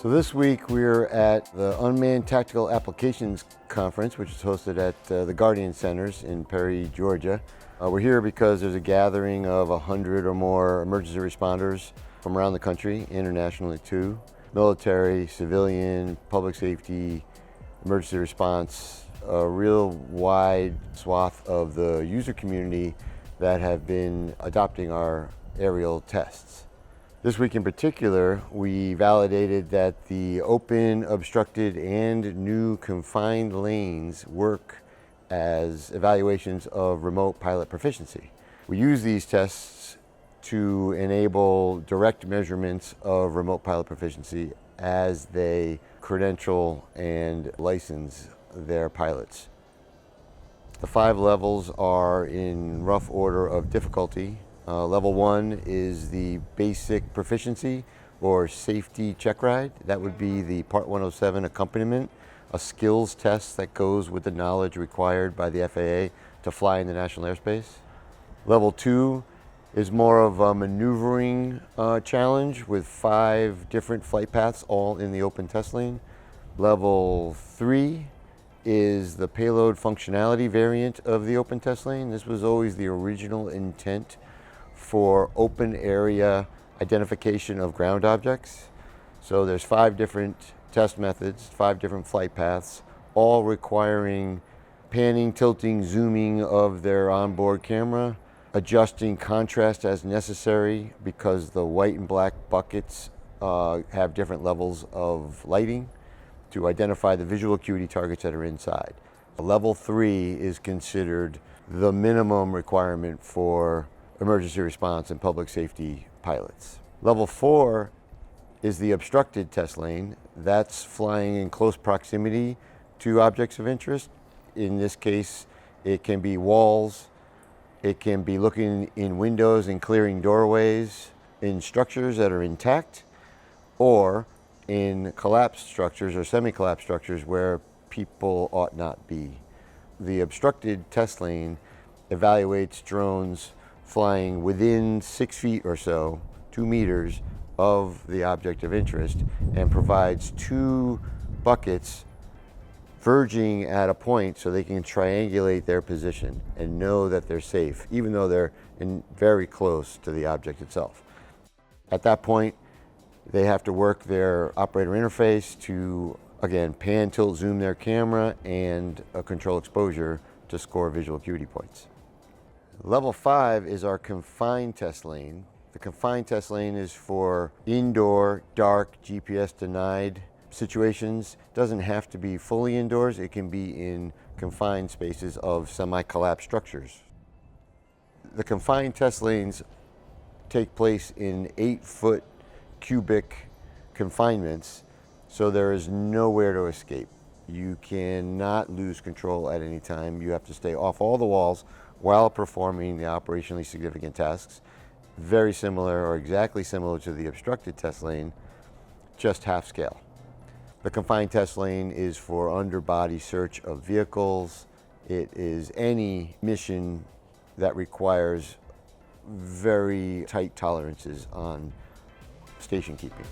So this week we're at the Unmanned Tactical Applications Conference, which is hosted at the Guardian Centers in Perry, Georgia. We're here because there's a gathering of 100 or more emergency responders from around the country, internationally too. Military, civilian, public safety, emergency response, a real wide swath of the user community that have been adopting our aerial tests. This week in particular, we validated that the open, obstructed, and new confined lanes work as evaluations of remote pilot proficiency. We use these tests to enable direct measurements of remote pilot proficiency as they credential and license their pilots. The 5 levels are in rough order of difficulty. Level 1 is the basic proficiency or safety check ride. That would be the Part 107 accompaniment, a skills test that goes with the knowledge required by the FAA to fly in the national airspace. Level 2 is more of a maneuvering challenge with 5 different flight paths all in the open test lane. Level 3 is the payload functionality variant of the open test lane. This was always the original intent for open area identification of ground objects. So there's 5 different test methods, 5 different flight paths, all requiring panning, tilting, zooming of their onboard camera, adjusting contrast as necessary because the white and black buckets have different levels of lighting to identify the visual acuity targets that are inside. Level 3 is considered the minimum requirement for emergency response and public safety pilots. Level 4 is the obstructed test lane. That's flying in close proximity to objects of interest. In this case, it can be walls, it can be looking in windows and clearing doorways in structures that are intact, or in collapsed structures or semi-collapsed structures where people ought not be. The obstructed test lane evaluates drones flying within 6 feet or so, 2 meters of the object of interest, and provides 2 buckets verging at a point so they can triangulate their position and know that they're safe, even though they're very close to the object itself. At that point, they have to work their operator interface to, again, pan, tilt, zoom their camera and control exposure to score visual acuity points. Level 5 is our confined test lane. The confined test lane is for indoor, dark, GPS denied situations. It doesn't have to be fully indoors. It can be in confined spaces of semi-collapsed structures. The confined test lanes take place in 8-foot cubic confinements, so there is nowhere to escape. You cannot lose control at any time. You have to stay off all the walls while performing the operationally significant tasks. Very similar or exactly similar to the obstructed test lane, just half scale. The confined test lane is for underbody search of vehicles. It is any mission that requires very tight tolerances on station keeping.